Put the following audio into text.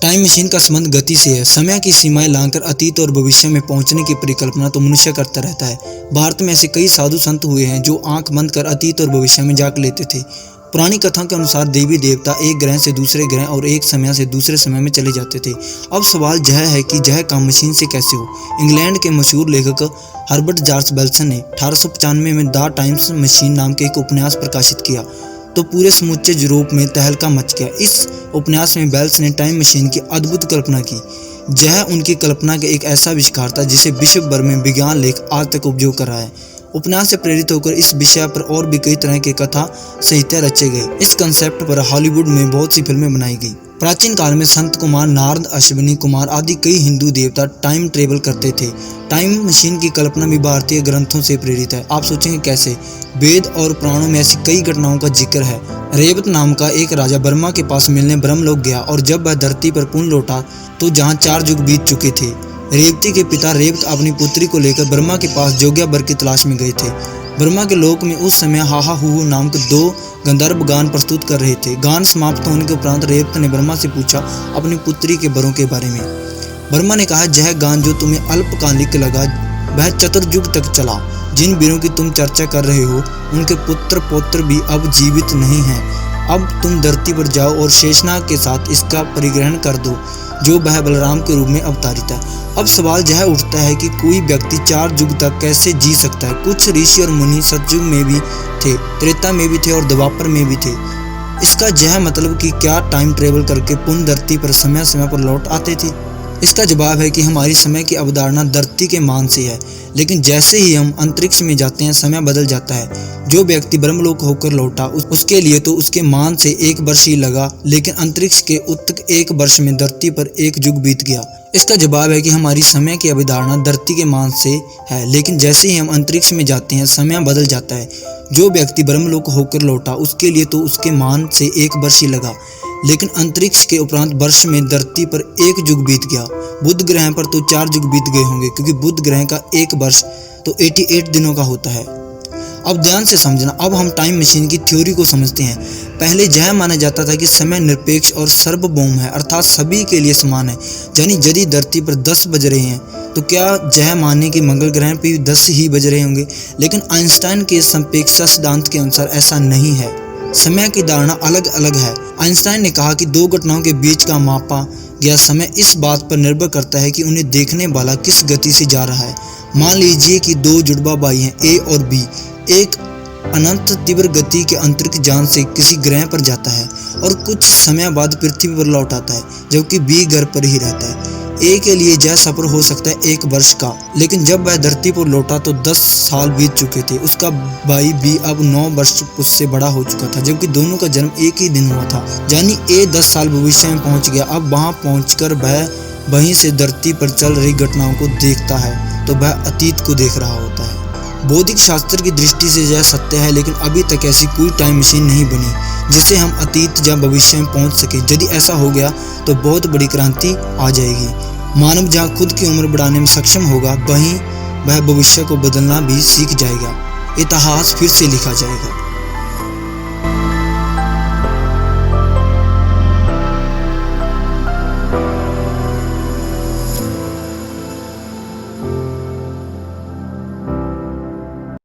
Time machine का संबंध गति से है। समय की सीमाएं लांघकर अतीत और भविष्य में पहुंचने की परिकल्पना तो मनुष्य करता रहता है। भारत में ऐसे कई साधु संत हुए हैं जो आंख बंद कर अतीत और भविष्य में झांक लेते थे। पुरानी कथाओं के अनुसार देवी देवता एक ग्रह से दूसरे ग्रह और एक समय से दूसरे समय में चले जाते थे। अब सवाल यह है कि यह काम मशीन से कैसे हो। इंग्लैंड के मशहूर लेखक हर्बर्ट जॉर्ज बेल्सन ने 1895 में द टाइम्स मशीन नाम के एक उपन्यास प्रकाशित किया तो पूरे समूचे यूरोप में तहलका मच गया। इस उपन्यास में बेल्स ने टाइम मशीन की अद्भुत कल्पना की। यह उनकी कल्पना का एक ऐसा आविष्कार था जिसे विश्व भर में विज्ञान लेख आज तक उपयोग कर रहा है। उपन्यास से प्रेरित होकर इस विषय पर और भी कई तरह के कथा साहित्य रचे गए। इस कंसेप्ट पर हॉलीवुड में बहुत सी फिल्में बनाई गई। प्राचीन काल में संत कुमार, नारद, अश्विनी कुमार आदि कई हिंदू देवता टाइम ट्रेवल करते थे। टाइम मशीन की कल्पना भी भारतीय ग्रंथों से प्रेरित है। आप सोचेंगे कैसे? वेद और पुराणों में ऐसी कई घटनाओं का जिक्र है। रेवत नाम का एक राजा ब्रह्मा के पास मिलने ब्रह्मलोक गया और जब वह धरती पर पुनः लौटा तो जहाँ 4 युग बीत चुके थे। रेवती के पिता रेवत अपनी पुत्री को लेकर ब्रह्मा के पास जोग्या वर की तलाश में गए थे। ब्रह्मा के लोक में उस समय हाहा हूहू नाम के 2 गंधर्व गान प्रस्तुत कर रहे थे। गान समाप्त होने के उपरांत रेवत ने ब्रह्मा से पूछा अपनी पुत्री के वरों के बारे में। ब्रह्मा ने कहा, यह गान जो तुम्हें अल्पकालिक लगा वह चतुर्युग तक चला। जिन वीरों की तुम चर्चा कर रहे हो उनके पुत्र पौत्र भी अब जीवित नहीं हैं। अब तुम धरती पर जाओ और शेषनाग के साथ इसका परिग्रहण कर दो जो वह बलराम के रूप में अवतारित है। अब सवाल यह उठता है कि कोई व्यक्ति 4 युग तक कैसे जी सकता है। कुछ ऋषि और मुनि सतयुग में भी थे, त्रेता में भी थे और द्वापर में भी थे। इसका यह मतलब कि क्या टाइम ट्रेवल करके पुनः धरती पर समय समय पर लौट आते थे? इसका जवाब है कि हमारी समय की अवधारणा धरती के मान से है, लेकिन जैसे ही हम अंतरिक्ष में जाते हैं समय बदल जाता है। जो व्यक्ति ब्रह्मलोक होकर लौटा उसके लिए तो उसके मान से 1 वर्ष ही लगा, लेकिन अंतरिक्ष के उत्तक 1 वर्ष में धरती पर 1 युग बीत गया। इसका जवाब है कि हमारी समय की अवधारणा धरती के मान से है, लेकिन जैसे ही हम अंतरिक्ष में जाते हैं समय बदल जाता है। जो व्यक्ति ब्रह्मलोक होकर लौटा उसके लिए तो उसके मान से 1 वर्ष ही लगा, लेकिन अंतरिक्ष के उपरांत वर्ष में धरती पर 1 युग बीत गया। बुध ग्रह पर तो 4 युग बीत गए होंगे, क्योंकि बुध ग्रह का 1 वर्ष तो 88 दिनों का होता है। अब ध्यान से समझना, अब हम टाइम मशीन की थ्योरी को समझते हैं। पहले यह माना जाता था कि समय निरपेक्ष और सार्वभौम है, अर्थात सभी के लिए समान है। यानी यदि धरती पर 10 बज रहे हैं तो क्या यह मानने कि मंगल ग्रह पर भी 10 ही बज रहे होंगे? लेकिन आइंस्टाइन के संपेक्षता सिद्धांत के अनुसार ऐसा नहीं है। समय की धारणा अलग अलग है। आइंस्टाइन ने कहा कि 2 घटनाओं के बीच का मापा गया समय इस बात पर निर्भर करता है कि उन्हें देखने वाला किस गति से जा रहा है। मान लीजिए कि 2 जुड़वा भाई हैं, ए और बी। एक अनंत तीव्र गति के अंतरिक्ष यान से किसी ग्रह पर जाता है और कुछ समय बाद पृथ्वी पर लौट आता है, जबकि बी घर पर ही रहता है। ए के लिए यह सफर हो सकता है 1 वर्ष का, लेकिन जब वह धरती पर लौटा तो 10 साल बीत चुके थे। उसका भाई बी अब 9 वर्ष उससे बड़ा हो चुका था, जबकि दोनों का जन्म एक ही दिन हुआ था। यानी ए 10 साल भविष्य में पहुंच गया। अब वहां पहुंचकर वह वहीं से धरती पर चल रही घटनाओं को देखता है तो वह अतीत को देख रहा होता है। बौद्धिक शास्त्र की दृष्टि से यह सत्य है, लेकिन अभी तक ऐसी कोई टाइम मशीन नहीं बनी जिससे हम अतीत या भविष्य में पहुंच सके। यदि ऐसा हो गया तो बहुत बड़ी क्रांति आ जाएगी। मानव जहां खुद की उम्र बढ़ाने में सक्षम होगा, वहीं वह भविष्य को बदलना भी सीख जाएगा। इतिहास फिर से लिखा जाएगा।